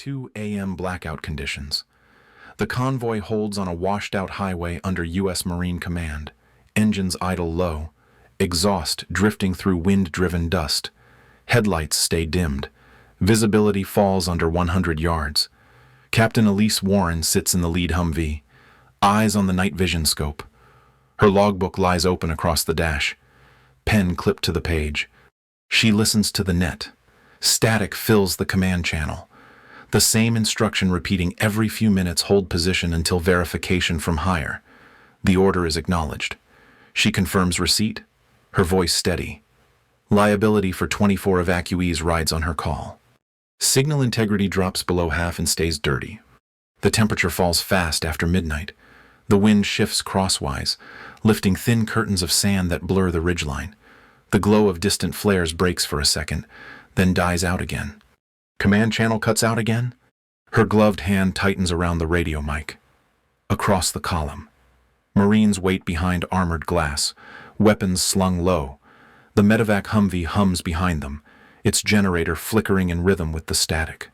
2 a.m. blackout conditions. The convoy holds on a washed-out highway under U.S. Marine Command. Engines idle low, exhaust drifting through wind-driven dust. Headlights stay dimmed. Visibility falls under 100 yards. Captain Elise Warren sits in the lead Humvee, eyes on the night vision scope. Her logbook lies open across the dash, pen clipped to the page. She listens to the net. Static fills the command channel. The same instruction repeating every few minutes: hold position until verification from higher. The order is acknowledged. She confirms receipt, her voice steady. Liability for 24 evacuees rides on her call. Signal integrity drops below half and stays dirty. The temperature falls fast after midnight. The wind shifts crosswise, lifting thin curtains of sand that blur the ridgeline. The glow of distant flares breaks for a second, then dies out again. Command channel cuts out again. Her gloved hand tightens around the radio mic. Across the column, Marines wait behind armored glass, weapons slung low. The medevac Humvee hums behind them, its generator flickering in rhythm with the static.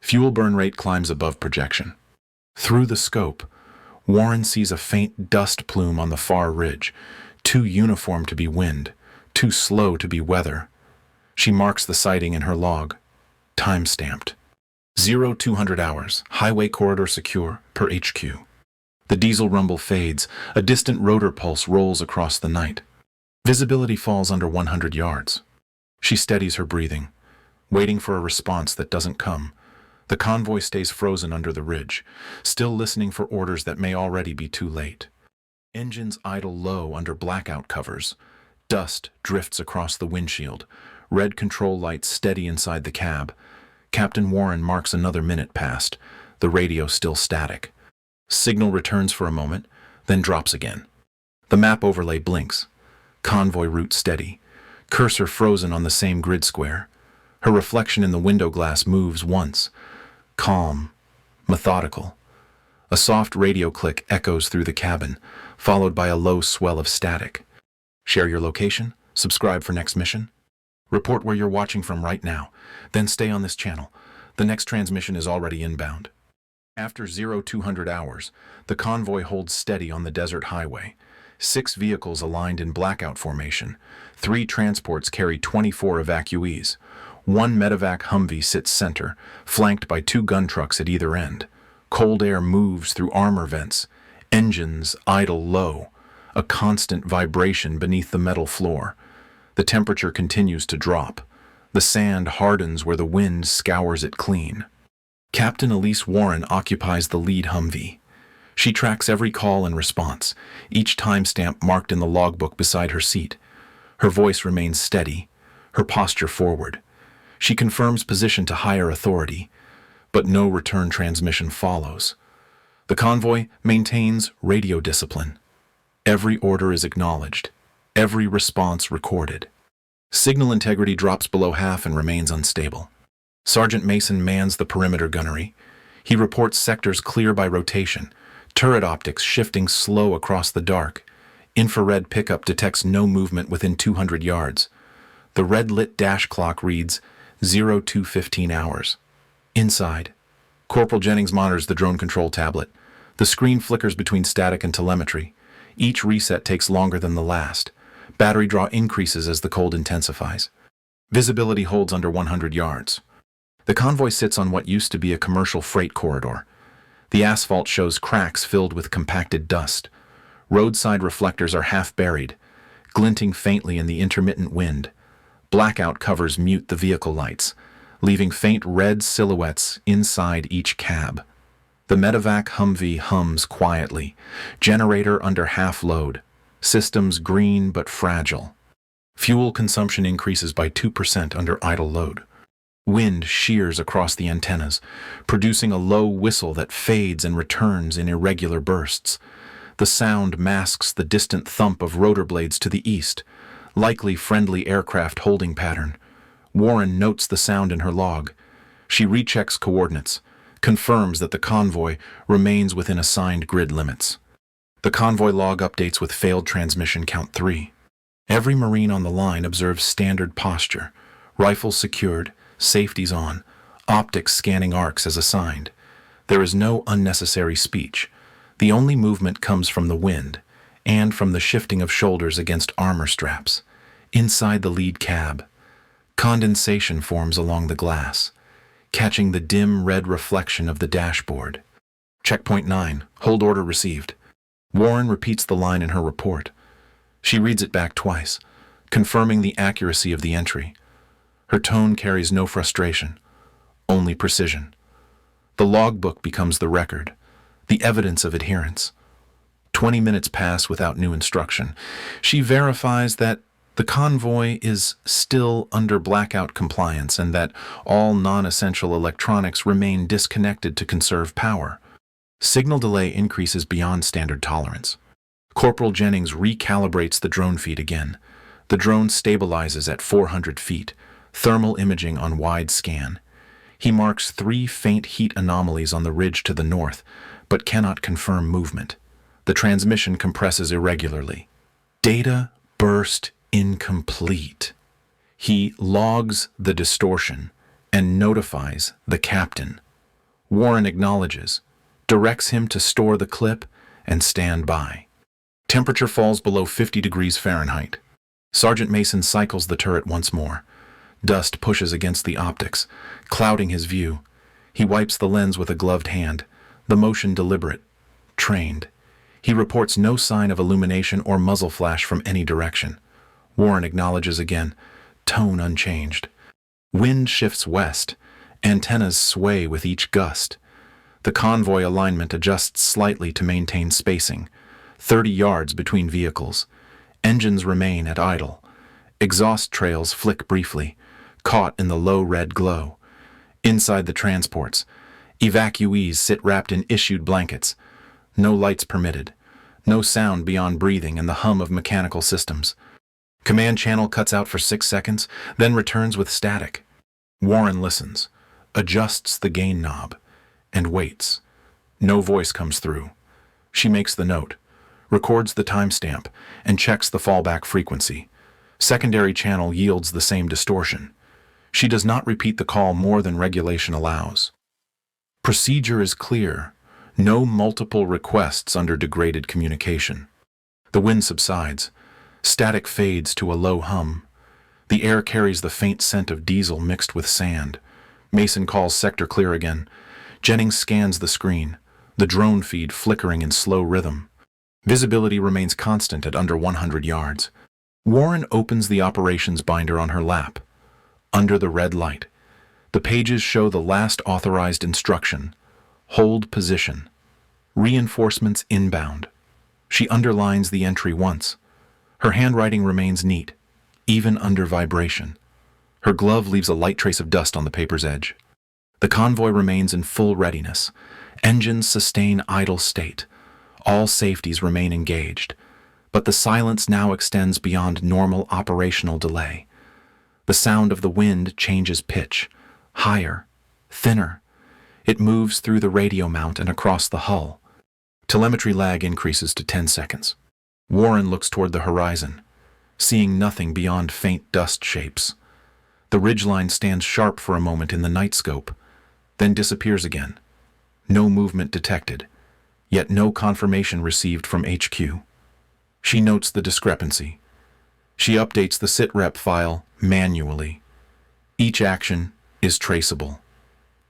Fuel burn rate climbs above projection. Through the scope, Warren sees a faint dust plume on the far ridge, too uniform to be wind, too slow to be weather. She marks the sighting in her log, time-stamped. 0200 hours, highway corridor secure, per HQ. The diesel rumble fades, a distant rotor pulse rolls across the night. Visibility falls under 100 yards. She steadies her breathing, waiting for a response that doesn't come. The convoy stays frozen under the ridge, still listening for orders that may already be too late. Engines idle low under blackout covers. Dust drifts across the windshield. Red control lights steady inside the cab. Captain Warren marks another minute past, the radio still static. Signal returns for a moment, then drops again. The map overlay blinks. Convoy route steady. Cursor frozen on the same grid square. Her reflection in the window glass moves once. Calm, methodical. A soft radio click echoes through the cabin, followed by a low swell of static. Share your location, subscribe for next mission. Report where you're watching from right now, then stay on this channel. The next transmission is already inbound. After 0200 hours, the convoy holds steady on the desert highway. 6 vehicles aligned in blackout formation. 3 transports carry 24 evacuees. 1 medevac Humvee sits center, flanked by 2 gun trucks at either end. Cold air moves through armor vents. Engines idle low, a constant vibration beneath the metal floor. The temperature continues to drop. The sand hardens where the wind scours it clean. Captain Elise Warren occupies the lead Humvee. She tracks every call and response, each timestamp marked in the logbook beside her seat. Her voice remains steady, her posture forward. She confirms position to higher authority, but no return transmission follows. The convoy maintains radio discipline. Every order is acknowledged, every response recorded. Signal integrity drops below half and remains unstable. Sergeant Mason mans the perimeter gunnery. He reports sectors clear by rotation, turret optics shifting slow across the dark. Infrared pickup detects no movement within 200 yards. The red-lit dash clock reads 0215 hours. Inside, Corporal Jennings monitors the drone control tablet. The screen flickers between static and telemetry. Each reset takes longer than the last. Battery draw increases as the cold intensifies. Visibility holds under 100 yards. The convoy sits on what used to be a commercial freight corridor. The asphalt shows cracks filled with compacted dust. Roadside reflectors are half buried, glinting faintly in the intermittent wind. Blackout covers mute the vehicle lights, leaving faint red silhouettes inside each cab. The medevac Humvee hums quietly, generator under half load, systems green but fragile. Fuel consumption increases by 2% under idle load. Wind shears across the antennas, producing a low whistle that fades and returns in irregular bursts. The sound masks the distant thump of rotor blades to the east, likely friendly aircraft holding pattern. Warren notes the sound in her log. She rechecks coordinates, confirms that the convoy remains within assigned grid limits. The convoy log updates with failed transmission count 3. Every Marine on the line observes standard posture, rifles secured, safeties on, optics scanning arcs as assigned. There is no unnecessary speech. The only movement comes from the wind and from the shifting of shoulders against armor straps. Inside the lead cab, condensation forms along the glass, catching the dim red reflection of the dashboard. Checkpoint 9, hold order received. Warren repeats the line in her report. She reads it back twice, confirming the accuracy of the entry. Her tone carries no frustration, only precision. The logbook becomes the record, the evidence of adherence. 20 minutes pass without new instruction. She verifies that the convoy is still under blackout compliance and that all non-essential electronics remain disconnected to conserve power. Signal delay increases beyond standard tolerance. Corporal Jennings recalibrates the drone feed again. The drone stabilizes at 400 feet, thermal imaging on wide scan. He marks 3 faint heat anomalies on the ridge to the north, but cannot confirm movement. The transmission compresses irregularly. Data burst incomplete. He logs the distortion and notifies the captain. Warren acknowledges, directs him to store the clip and stand by. Temperature falls below 50 degrees Fahrenheit. Sergeant Mason cycles the turret once more. Dust pushes against the optics, clouding his view. He wipes the lens with a gloved hand, the motion deliberate, trained. He reports no sign of illumination or muzzle flash from any direction. Warren acknowledges again, tone unchanged. Wind shifts west. Antennas sway with each gust. The convoy alignment adjusts slightly to maintain spacing. 30 yards between vehicles. Engines remain at idle. Exhaust trails flick briefly, caught in the low red glow. Inside the transports, evacuees sit wrapped in issued blankets. No lights permitted. No sound beyond breathing and the hum of mechanical systems. Command channel cuts out for 6 seconds, then returns with static. Warren listens, adjusts the gain knob, and waits. No voice comes through. She makes the note, records the timestamp, and checks the fallback frequency. Secondary channel yields the same distortion. She does not repeat the call more than regulation allows. Procedure is clear. No multiple requests under degraded communication. The wind subsides. Static fades to a low hum. The air carries the faint scent of diesel mixed with sand. Mason calls sector clear again. Jennings scans the screen, the drone feed flickering in slow rhythm. Visibility remains constant at under 100 yards. Warren opens the operations binder on her lap. Under the red light, the pages show the last authorized instruction. Hold position. Reinforcements inbound. She underlines the entry once. Her handwriting remains neat, even under vibration. Her glove leaves a light trace of dust on the paper's edge. The convoy remains in full readiness. Engines sustain idle state. All safeties remain engaged. But the silence now extends beyond normal operational delay. The sound of the wind changes pitch, higher, thinner. It moves through the radio mount and across the hull. Telemetry lag increases to 10 seconds. Warren looks toward the horizon, seeing nothing beyond faint dust shapes. The ridgeline stands sharp for a moment in the night scope, then disappears again. No movement detected, yet no confirmation received from HQ. She notes the discrepancy. She updates the sitrep file manually. Each action is traceable.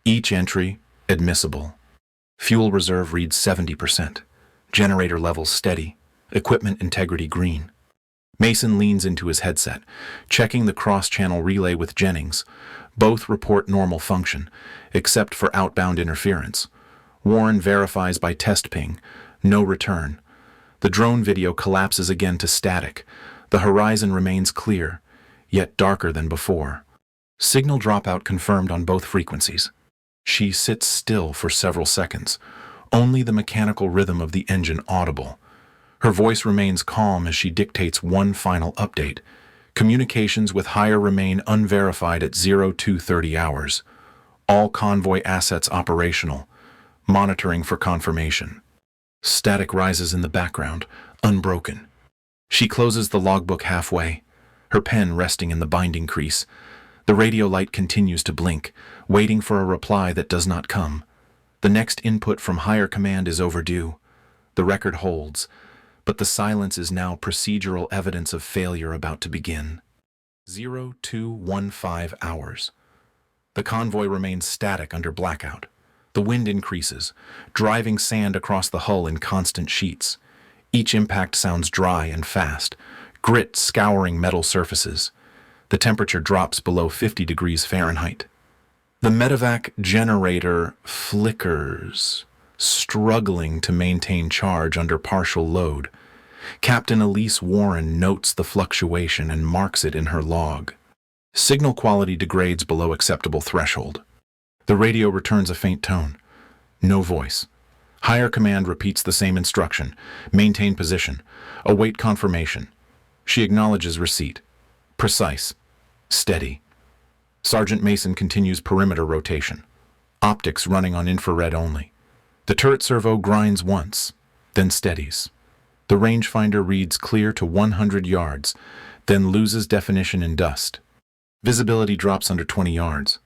Each entry admissible. Fuel reserve reads 70%. Generator levels steady. Equipment integrity green. Mason leans into his headset, checking the cross-channel relay with Jennings. Both report normal function, except for outbound interference. Warren verifies by test ping. No return. The drone video collapses again to static. The horizon remains clear, yet darker than before. Signal dropout confirmed on both frequencies. She sits still for several seconds, only the mechanical rhythm of the engine audible. Her voice remains calm as she dictates one final update. Communications with higher remain unverified at 0230 hours. All convoy assets operational. Monitoring for confirmation. Static rises in the background, unbroken. She closes the logbook halfway, her pen resting in the binding crease. The radio light continues to blink, waiting for a reply that does not come. The next input from higher command is overdue. The record holds, but the silence is now procedural evidence of failure about to begin. 0215 hours. The convoy remains static under blackout. The wind increases, driving sand across the hull in constant sheets. Each impact sounds dry and fast, grit scouring metal surfaces. The temperature drops below 50 degrees Fahrenheit. The medevac generator flickers, struggling to maintain charge under partial load. Captain Elise Warren notes the fluctuation and marks it in her log. Signal quality degrades below acceptable threshold. The radio returns a faint tone. No voice. Higher command repeats the same instruction. Maintain position. Await confirmation. She acknowledges receipt. Precise. Steady. Sergeant Mason continues perimeter rotation. Optics running on infrared only. The turret servo grinds once, then steadies. The rangefinder reads clear to 100 yards, then loses definition in dust. Visibility drops under 20 yards.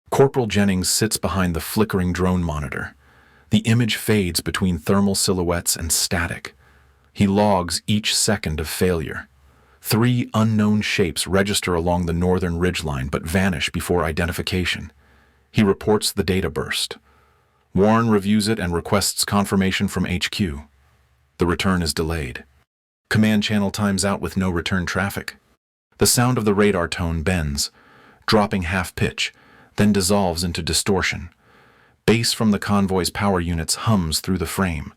Corporal Jennings sits behind the flickering drone monitor. The image fades between thermal silhouettes and static. He logs each second of failure. 3 unknown shapes register along the northern ridgeline but vanish before identification. He reports the data burst. Warren reviews it and requests confirmation from HQ. The return is delayed. Command channel times out with no return traffic. The sound of the radar tone bends, dropping half pitch, then dissolves into distortion. Bass from the convoy's power units hums through the frame.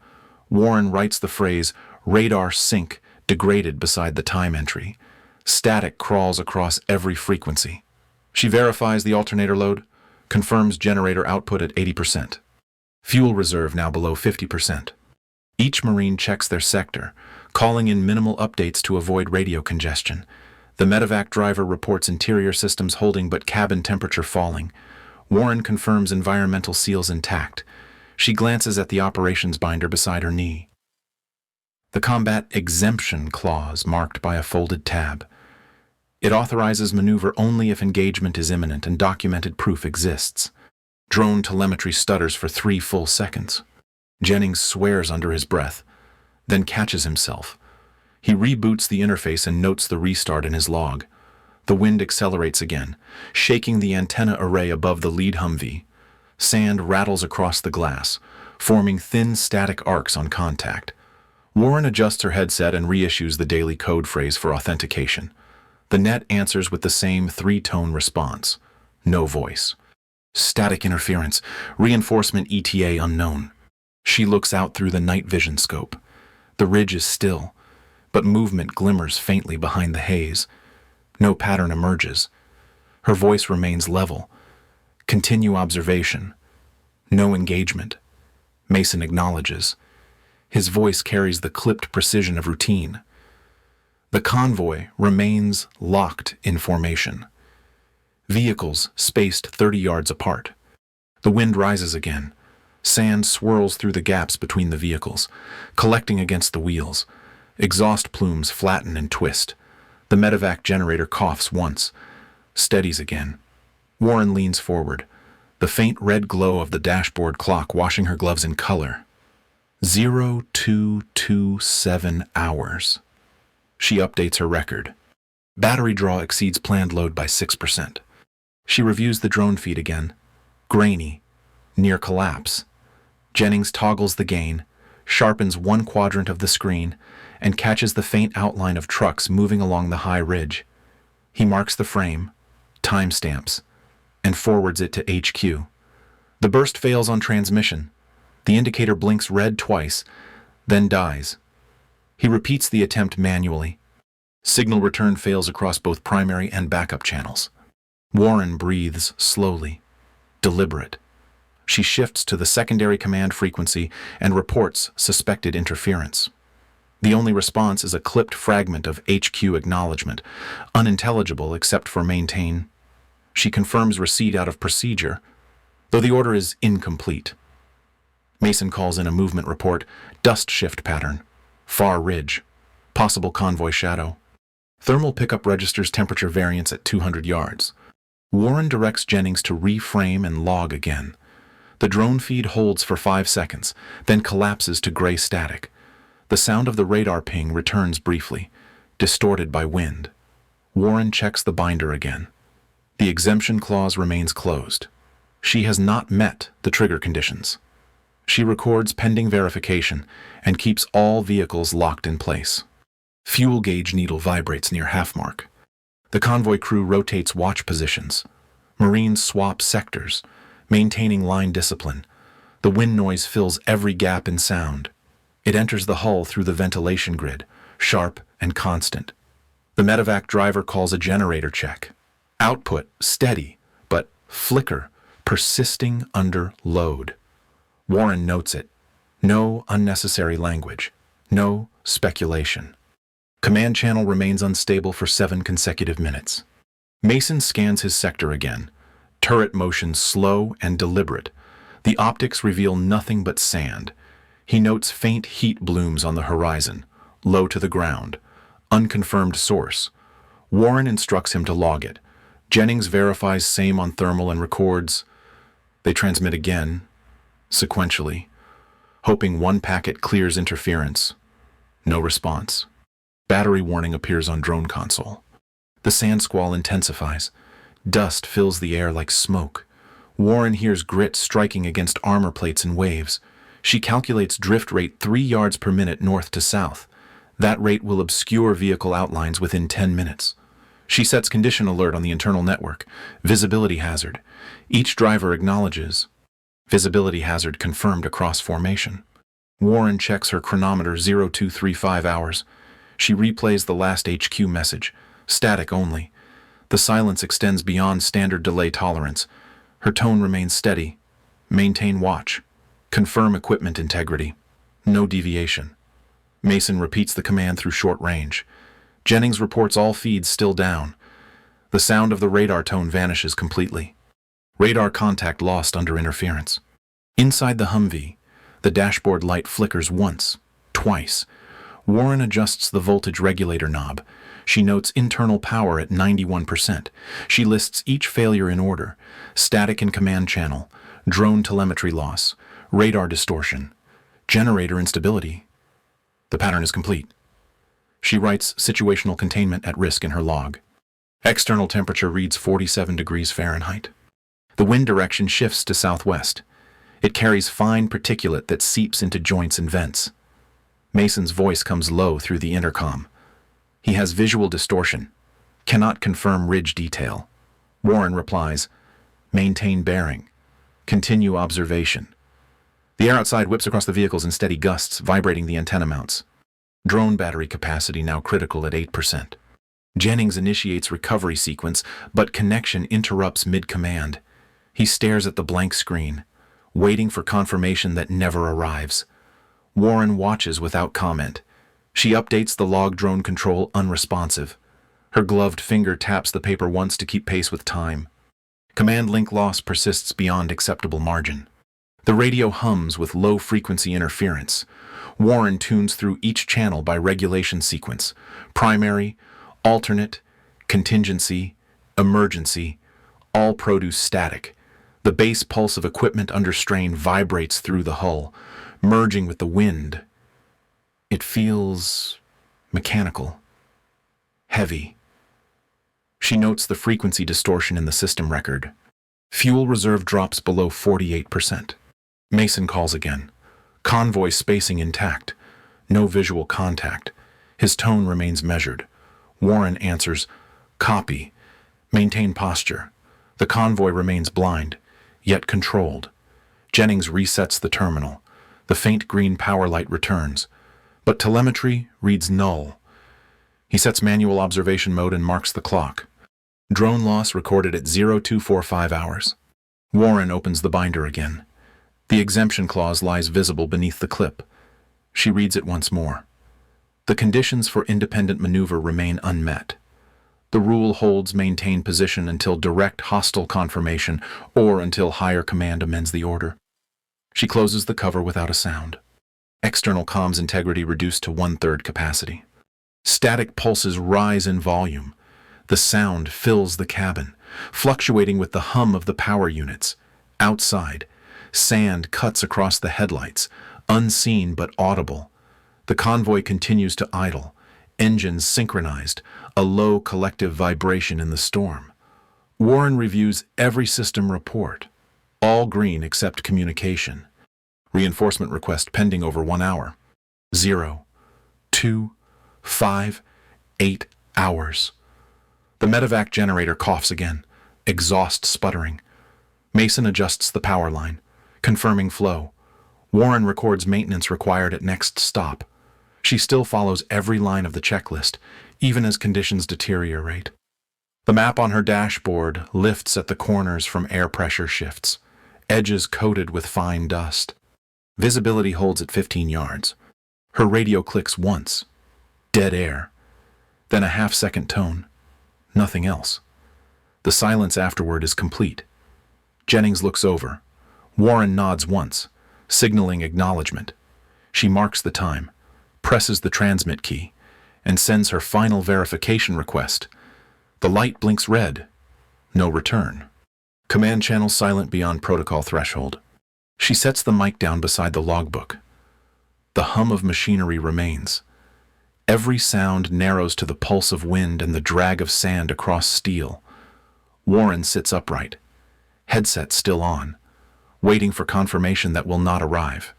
Warren writes the phrase, "radar sync," degraded beside the time entry. Static crawls across every frequency. She verifies the alternator load, confirms generator output at 80%. Fuel reserve now below 50%. Each Marine checks their sector, calling in minimal updates to avoid radio congestion. The medevac driver reports interior systems holding but cabin temperature falling. Warren confirms environmental seals intact. She glances at the operations binder beside her knee. The combat exemption clause marked by a folded tab. It authorizes maneuver only if engagement is imminent and documented proof exists. Drone telemetry stutters for 3 full seconds. Jennings swears under his breath, then catches himself. He reboots the interface and notes the restart in his log. The wind accelerates again, shaking the antenna array above the lead Humvee. Sand rattles across the glass, forming thin static arcs on contact. Warren adjusts her headset and reissues the daily code phrase for authentication. The net answers with the same 3-tone response. No voice. Static interference. Reinforcement ETA unknown. She looks out through the night vision scope. The ridge is still, but movement glimmers faintly behind the haze. No pattern emerges. Her voice remains level. Continue observation. No engagement. Mason acknowledges. His voice carries the clipped precision of routine. The convoy remains locked in formation. Vehicles spaced 30 yards apart. The wind rises again. Sand swirls through the gaps between the vehicles, collecting against the wheels. Exhaust plumes flatten and twist. The medevac generator coughs once, steadies again. Warren leans forward, the faint red glow of the dashboard clock washing her gloves in color. 0227 hours. She updates her record. Battery draw exceeds planned load by 6%. She reviews the drone feed again. Grainy, near collapse. Jennings toggles the gain, sharpens one quadrant of the screen, and catches the faint outline of trucks moving along the high ridge. He marks the frame, timestamps, and forwards it to HQ. The burst fails on transmission. The indicator blinks red twice, then dies. He repeats the attempt manually. Signal return fails across both primary and backup channels. Warren breathes slowly, deliberate. She shifts to the secondary command frequency and reports suspected interference. The only response is a clipped fragment of HQ acknowledgement, unintelligible except for maintain. She confirms receipt out of procedure, though the order is incomplete. Mason calls in a movement report, dust shift pattern, far ridge, possible convoy shadow. Thermal pickup registers temperature variance at 200 yards. Warren directs Jennings to reframe and log again. The drone feed holds for 5 seconds, then collapses to gray static. The sound of the radar ping returns briefly, distorted by wind. Warren checks the binder again. The exemption clause remains closed. She has not met the trigger conditions. She records pending verification and keeps all vehicles locked in place. Fuel gauge needle vibrates near half mark. The convoy crew rotates watch positions. Marines swap sectors, maintaining line discipline. The wind noise fills every gap in sound. It enters the hull through the ventilation grid, sharp and constant. The medevac driver calls a generator check. Output steady, but flicker, persisting under load. Warren notes it. No unnecessary language. No speculation. Command channel remains unstable for 7 consecutive minutes. Mason scans his sector again. Turret motion slow and deliberate. The optics reveal nothing but sand. He notes faint heat blooms on the horizon, low to the ground. Unconfirmed source. Warren instructs him to log it. Jennings verifies same on thermal and records. They transmit again, sequentially, hoping one packet clears interference. No response. Battery warning appears on drone console. The sand squall intensifies. Dust fills the air like smoke. Warren hears grit striking against armor plates and waves. She calculates drift rate 3 yards per minute north to south. That rate will obscure vehicle outlines within 10 minutes. She sets condition alert on the internal network. Visibility hazard. Each driver acknowledges. Visibility hazard confirmed across formation. Warren checks her chronometer 0235 hours. She replays the last HQ message. Static only. The silence extends beyond standard delay tolerance. Her tone remains steady. Maintain watch. Confirm equipment integrity. No deviation. Mason repeats the command through short range. Jennings reports all feeds still down. The sound of the radar tone vanishes completely. Radar contact lost under interference. Inside the Humvee, the dashboard light flickers once, twice. Warren adjusts the voltage regulator knob. She notes internal power at 91%. She lists each failure in order: static in command channel, drone telemetry loss, radar distortion, generator instability. The pattern is complete. She writes situational containment at risk in her log. External temperature reads 47 degrees Fahrenheit. The wind direction shifts to southwest. It carries fine particulate that seeps into joints and vents. Mason's voice comes low through the intercom. He has visual distortion, cannot confirm ridge detail. Warren replies, maintain bearing, continue observation. The air outside whips across the vehicles in steady gusts, vibrating the antenna mounts. Drone battery capacity now critical at 8%. Jennings initiates recovery sequence, but connection interrupts mid-command. He stares at the blank screen, waiting for confirmation that never arrives. Warren watches without comment. She updates the log drone control unresponsive. Her gloved finger taps the paper once to keep pace with time. Command link loss persists beyond acceptable margin. The radio hums with low-frequency interference. Warren tunes through each channel by regulation sequence: primary, alternate, contingency, emergency, all produce static. The base pulse of equipment under strain vibrates through the hull, merging with the wind. It feels mechanical, heavy. She notes the frequency distortion in the system record. Fuel reserve drops below 48%. Mason calls again. Convoy spacing intact. No visual contact. His tone remains measured. Warren answers, copy. Maintain posture. The convoy remains blind, yet controlled. Jennings resets the terminal. The faint green power light returns, but telemetry reads null. He sets manual observation mode and marks the clock. Drone loss recorded at 0245 hours. Warren opens the binder again. The exemption clause lies visible beneath the clip. She reads it once more. The conditions for independent maneuver remain unmet. The rule holds maintain position until direct hostile confirmation or until higher command amends the order. She closes the cover without a sound. External comms integrity reduced to 1/3 capacity. Static pulses rise in volume. The sound fills the cabin, fluctuating with the hum of the power units. Outside, sand cuts across the headlights, unseen but audible. The convoy continues to idle, engines synchronized, a low collective vibration in the storm. Warren reviews every system report. All green except communication. Reinforcement request pending over 1 hour. 0, 2, 5, 8 hours. The medevac generator coughs again, exhaust sputtering. Mason adjusts the power line, confirming flow. Warren records maintenance required at next stop. She still follows every line of the checklist, even as conditions deteriorate. The map on her dashboard lifts at the corners from air pressure shifts, edges coated with fine dust. Visibility holds at 15 yards. Her radio clicks once. Dead air. Then a half-second tone. Nothing else. The silence afterward is complete. Jennings looks over. Warren nods once, signaling acknowledgement. She marks the time, presses the transmit key, and sends her final verification request. The light blinks red. No return. Command channel silent beyond protocol threshold. She sets the mic down beside the logbook. The hum of machinery remains. Every sound narrows to the pulse of wind and the drag of sand across steel. Warren sits upright, headset still on, waiting for confirmation that will not arrive.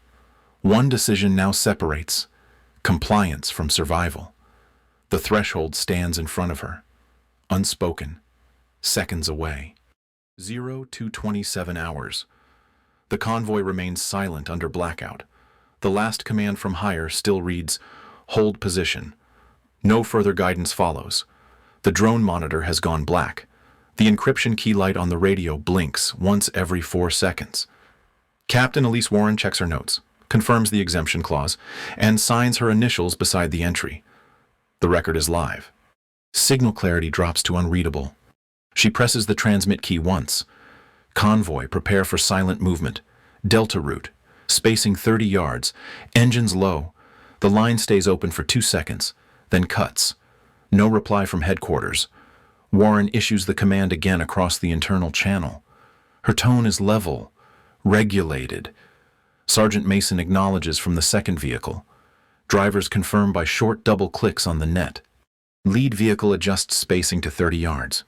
One decision now separates: compliance from survival. The threshold stands in front of her, unspoken, seconds away. 0 to 27 hours. The convoy remains silent under blackout. The last command from higher still reads, "Hold position." No further guidance follows. The drone monitor has gone black. The encryption key light on the radio blinks once every 4 seconds. Captain Elise Warren checks her notes, confirms the exemption clause, and signs her initials beside the entry. The record is live. Signal clarity drops to unreadable. She presses the transmit key once. Convoy, prepare for silent movement. Delta route, spacing 30 yards, engines low. The line stays open for 2 seconds, then cuts. No reply from headquarters. Warren issues the command again across the internal channel. Her tone is level, regulated. Sergeant Mason acknowledges from the second vehicle. Drivers confirm by short double clicks on the net. Lead vehicle adjusts spacing to 30 yards.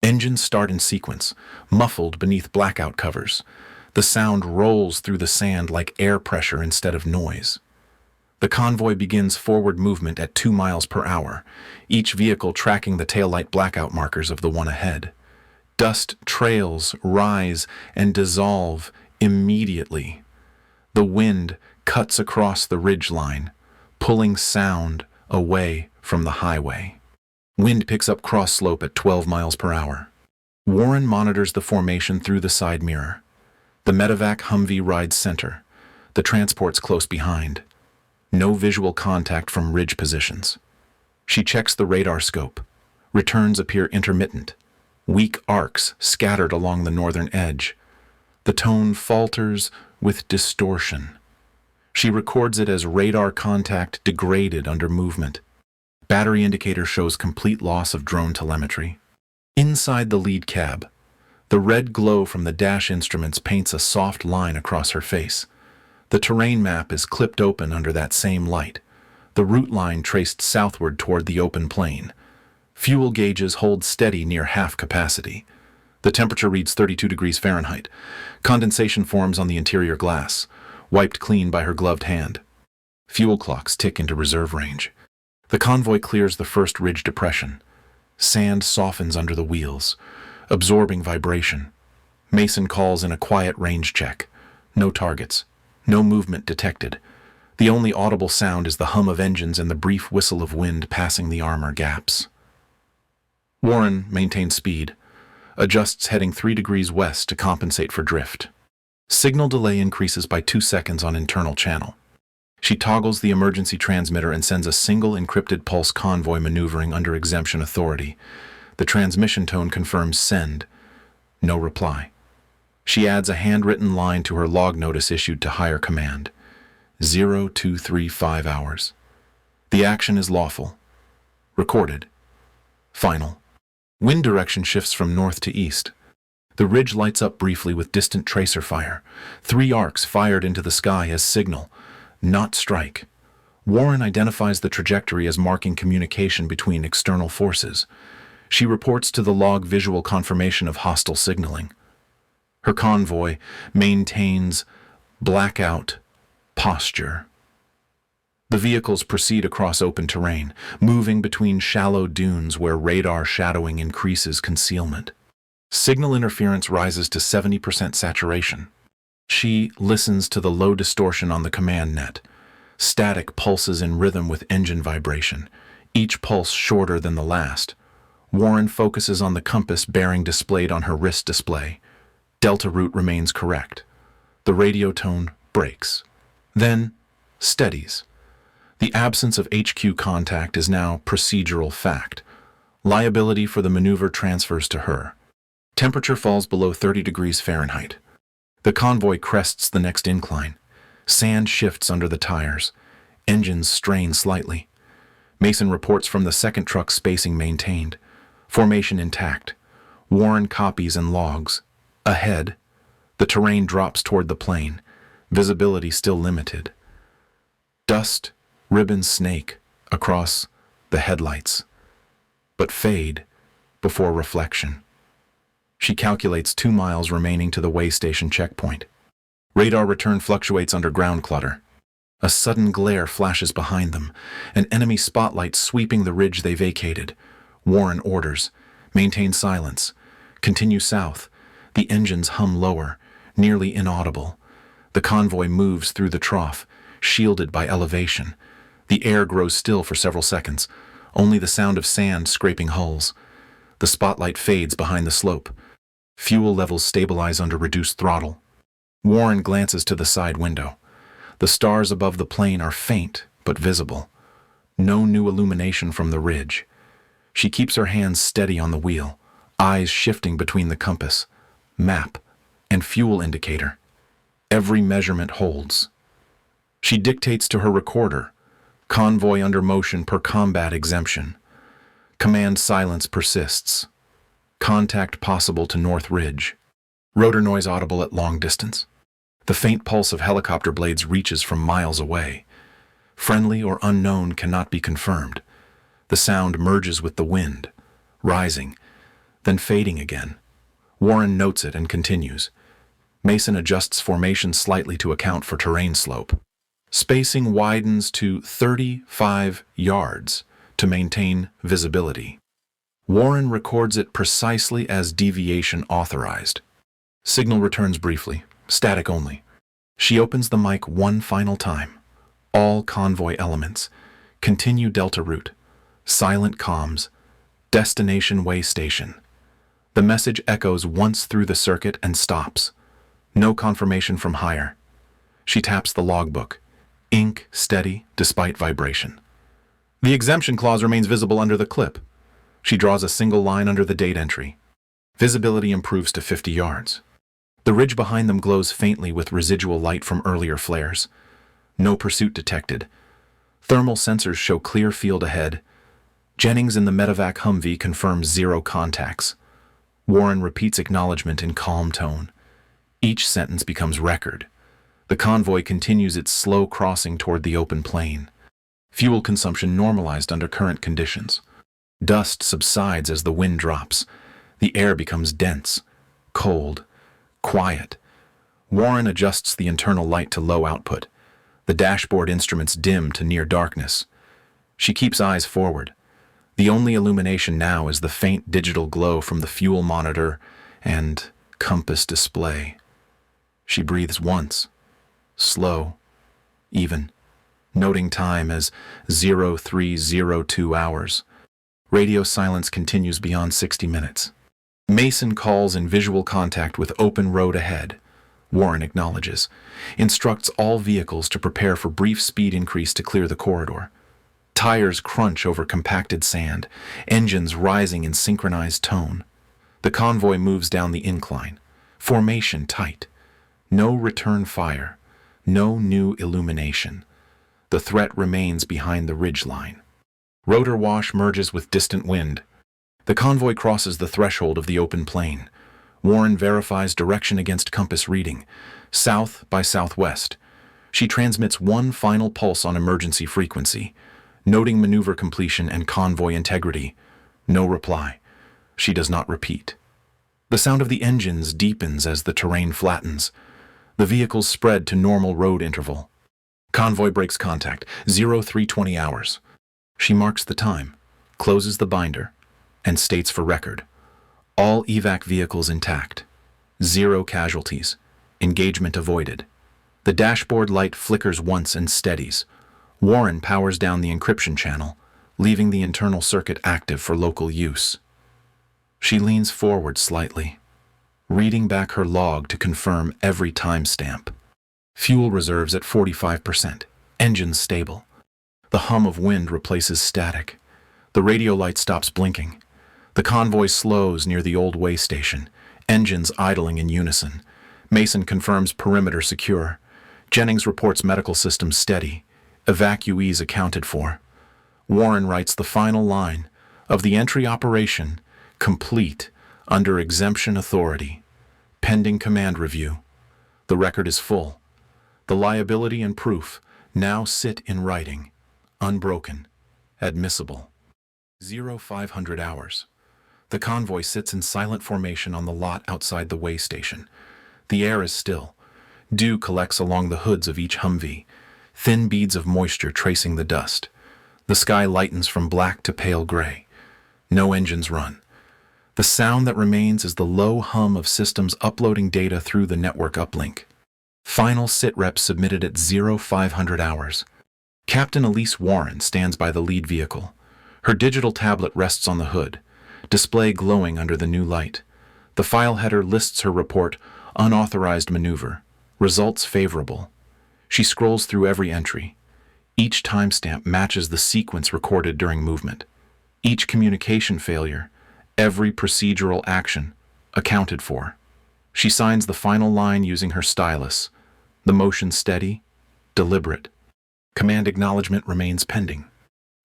Engines start in sequence, muffled beneath blackout covers. The sound rolls through the sand like air pressure instead of noise. The convoy begins forward movement at 2 miles per hour, each vehicle tracking the taillight blackout markers of the one ahead. Dust trails rise and dissolve immediately. The wind cuts across the ridgeline, pulling sound away from the highway. Wind picks up cross slope at 12 miles per hour. Warren monitors the formation through the side mirror. The medevac Humvee rides center, the transports close behind. No visual contact from ridge positions. She checks the radar scope. Returns appear intermittent, weak arcs scattered along the northern edge. The tone falters with distortion. She records it as radar contact degraded under movement. Battery indicator shows complete loss of drone telemetry. Inside the lead cab, the red glow from the dash instruments paints a soft line across her face. The terrain map is clipped open under that same light, the route line traced southward toward the open plain. Fuel gauges hold steady near half capacity. The temperature reads 32 degrees Fahrenheit. Condensation forms on the interior glass, wiped clean by her gloved hand. Fuel clocks tick into reserve range. The convoy clears the first ridge depression. Sand softens under the wheels, absorbing vibration. Mason calls in a quiet range check. No targets. No movement detected. The only audible sound is the hum of engines and the brief whistle of wind passing the armor gaps. Warren maintains speed, adjusts heading 3 degrees west to compensate for drift. Signal delay increases by 2 seconds on internal channel. She toggles the emergency transmitter and sends a single encrypted pulse convoy maneuvering under exemption authority. The transmission tone confirms send. No reply. She adds a handwritten line to her log notice issued to higher command. 0235 hours. The action is lawful. Recorded. Final. Wind direction shifts from north to east. The ridge lights up briefly with distant tracer fire. 3 arcs fired into the sky as signal, not strike. Warren identifies the trajectory as marking communication between external forces. She reports to the log visual confirmation of hostile signaling. Her convoy maintains blackout posture. The vehicles proceed across open terrain, moving between shallow dunes where radar shadowing increases concealment. Signal interference rises to 70% saturation. She listens to the low distortion on the command net. Static pulses in rhythm with engine vibration, each pulse shorter than the last. Warren focuses on the compass bearing displayed on her wrist display. Delta route remains correct. The radio tone breaks, then steadies. The absence of HQ contact is now procedural fact. Liability for the maneuver transfers to her. Temperature falls below 30 degrees Fahrenheit. The convoy crests the next incline. Sand shifts under the tires. Engines strain slightly. Mason reports from the second truck spacing maintained. Formation intact. Warren copies and logs. Ahead, the terrain drops toward the plane. Visibility still limited. Dust, ribbons snake across the headlights, but fade before reflection. She calculates 2 miles remaining to the way station checkpoint. Radar return fluctuates under ground clutter. A sudden glare flashes behind them, an enemy spotlight sweeping the ridge they vacated. Warren orders, maintain silence, continue south. The engines hum lower, nearly inaudible. The convoy moves through the trough, shielded by elevation. The air grows still for several seconds, only the sound of sand scraping hulls. The spotlight fades behind the slope. Fuel levels stabilize under reduced throttle. Warren glances to the side window. The stars above the plane are faint but visible. No new illumination from the ridge. She keeps her hands steady on the wheel, eyes shifting between the compass, map, and fuel indicator. Every measurement holds. She dictates to her recorder, convoy under motion per combat exemption. Command silence persists. Contact possible to North Ridge. Rotor noise audible at long distance. The faint pulse of helicopter blades reaches from miles away. Friendly or unknown cannot be confirmed. The sound merges with the wind, rising, then fading again. Warren notes it and continues. Mason adjusts formation slightly to account for terrain slope. Spacing widens to 35 yards to maintain visibility. Warren records it precisely as deviation authorized. Signal returns briefly, static only. She opens the mic one final time. All convoy elements. Continue Delta route. Silent comms. Destination way station. The message echoes once through the circuit and stops. No confirmation from higher. She taps the logbook. Ink steady despite vibration. The exemption clause remains visible under the clip. She draws a single line under the date entry. Visibility improves to 50 yards. The ridge behind them glows faintly with residual light from earlier flares. No pursuit detected. Thermal sensors show clear field ahead. Jennings in the medevac Humvee confirms 0 contacts. Warren repeats acknowledgement in calm tone. Each sentence becomes record. The convoy continues its slow crossing toward the open plain. Fuel consumption normalized under current conditions. Dust subsides as the wind drops. The air becomes dense, cold, quiet. Warren adjusts the internal light to low output. The dashboard instruments dim to near darkness. She keeps eyes forward. The only illumination now is the faint digital glow from the fuel monitor and compass display. She breathes once, slow, even, noting time as 0302 hours. Radio silence continues beyond 60 minutes. Mason calls in visual contact with open road ahead. Warren acknowledges, instructs all vehicles to prepare for brief speed increase to clear the corridor. Tires crunch over compacted sand, engines rising in synchronized tone. The convoy moves down the incline, formation tight. No return fire, no new illumination. The threat remains behind the ridge line. Rotor wash merges with distant wind. The convoy crosses the threshold of the open plain. Warren verifies direction against compass reading, south by southwest. She transmits one final pulse on emergency frequency, noting maneuver completion and convoy integrity. No reply. She does not repeat. The sound of the engines deepens as the terrain flattens. The vehicles spread to normal road interval. Convoy breaks contact, 0320 hours. She marks the time, closes the binder, and states for record: all evac vehicles intact. 0 casualties. Engagement avoided. The dashboard light flickers once and steadies. Warren powers down the encryption channel, leaving the internal circuit active for local use. She leans forward slightly, reading back her log to confirm every timestamp. Fuel reserves at 45%. Engines stable. The hum of wind replaces static. The radio light stops blinking. The convoy slows near the old way station, engines idling in unison. Mason confirms perimeter secure. Jennings reports medical systems steady. Evacuees accounted for. Warren writes the final line of the entry operation, complete, under exemption authority. Pending command review. The record is full. The liability and proof now sit in writing, unbroken, admissible. 0500 hours. The convoy sits in silent formation on the lot outside the way station. The air is still. Dew collects along the hoods of each Humvee, thin beads of moisture tracing the dust. The sky lightens from black to pale gray. No engines run. The sound that remains is the low hum of systems uploading data through the network uplink. Final sitrep submitted at 0500 hours. Captain Elise Warren stands by the lead vehicle. Her digital tablet rests on the hood, display glowing under the new light. The file header lists her report: unauthorized maneuver. Results favorable. She scrolls through every entry. Each timestamp matches the sequence recorded during movement. Each communication failure, every procedural action, accounted for. She signs the final line using her stylus. The motion steady, deliberate. Command acknowledgement remains pending.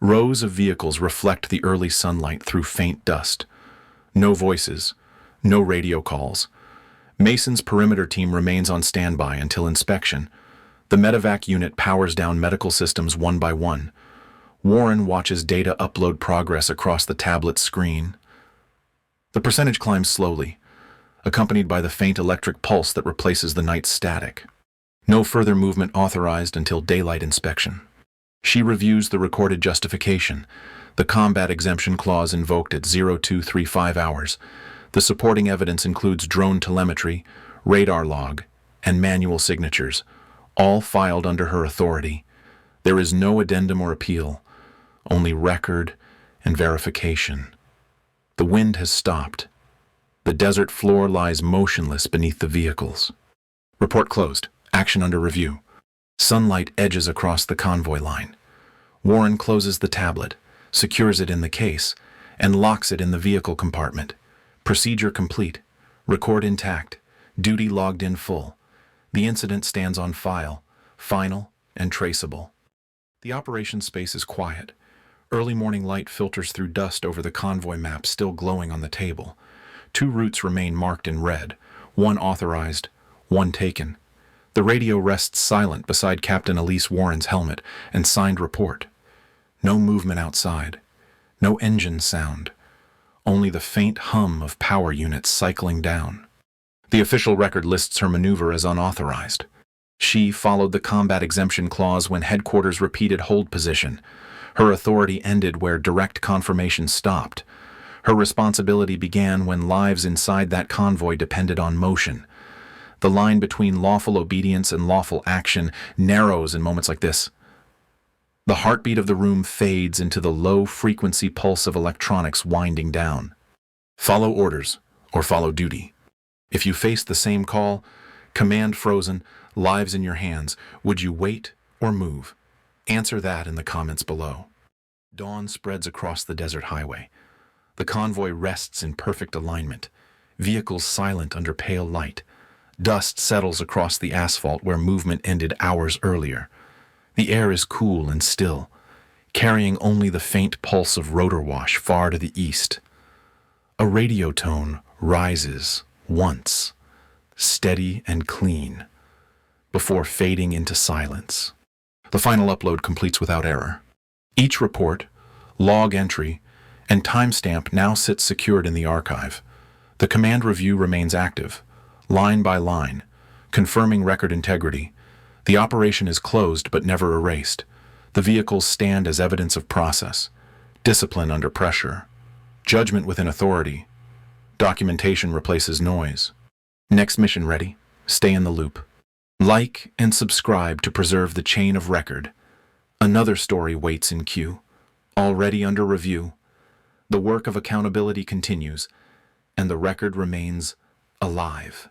Rows of vehicles reflect the early sunlight through faint dust. No voices, no radio calls. Mason's perimeter team remains on standby until inspection. The medevac unit powers down medical systems one by one. Warren watches data upload progress across the tablet screen. The percentage climbs slowly, accompanied by the faint electric pulse that replaces the night's static. No further movement authorized until daylight inspection. She reviews the recorded justification, the combat exemption clause invoked at 0235 hours. The supporting evidence includes drone telemetry, radar log, and manual signatures, all filed under her authority. There is no addendum or appeal, only record and verification. The wind has stopped. The desert floor lies motionless beneath the vehicles. Report closed. Action under review. Sunlight edges across the convoy line. Warren closes the tablet, secures it in the case, and locks it in the vehicle compartment. Procedure complete. Record intact. Duty logged in full. The incident stands on file, final and traceable. The operation space is quiet. Early morning light filters through dust over the convoy map still glowing on the table. 2 routes remain marked in red, one authorized, one taken. The radio rests silent beside Captain Elise Warren's helmet and signed report. No movement outside. No engine sound. Only the faint hum of power units cycling down. The official record lists her maneuver as unauthorized. She followed the combat exemption clause when headquarters repeated hold position. Her authority ended where direct confirmation stopped. Her responsibility began when lives inside that convoy depended on motion. The line between lawful obedience and lawful action narrows in moments like this. The heartbeat of the room fades into the low-frequency pulse of electronics winding down. Follow orders, or follow duty. If you face the same call, command frozen, lives in your hands, would you wait or move? Answer that in the comments below. Dawn spreads across the desert highway. The convoy rests in perfect alignment, vehicles silent under pale light. Dust settles across the asphalt where movement ended hours earlier. The air is cool and still, carrying only the faint pulse of rotor wash far to the east. A radio tone rises once, steady and clean, before fading into silence. The final upload completes without error. Each report, log entry, and timestamp now sits secured in the archive. The command review remains active, line by line, confirming record integrity. The operation is closed but never erased. The vehicles stand as evidence of process, discipline under pressure, judgment within authority. Documentation replaces noise. Next mission ready. Stay in the loop. Like and subscribe to preserve the chain of record. Another story waits in queue, already under review. The work of accountability continues, and the record remains alive.